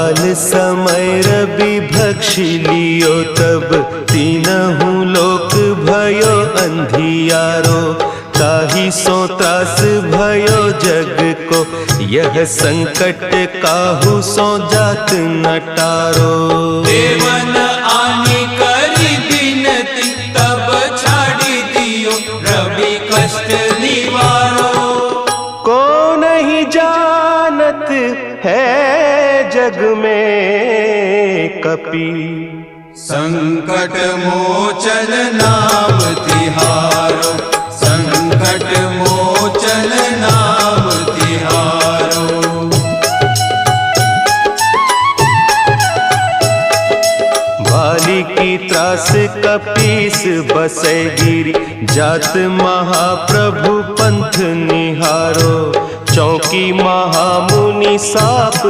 काल समय रवि भक्षी लियो, तब तीनहु लोक भयो अंधियारो। ताहि सो त्रास भयो जग को, यह संकट काहू सो जात न टारो। देवन आनी करी बिनती, तब छाड़ी दियो रवि कष्ट निवारो। को नहीं जानत है जग में कपि, संकट मोचन नाम तिहारो। संकट मोचन नाम तिहारो। भाली की त्रास कपीस बसै गिरी, जात महाप्रभु पंथ निहारो। चौकी महामुनि साप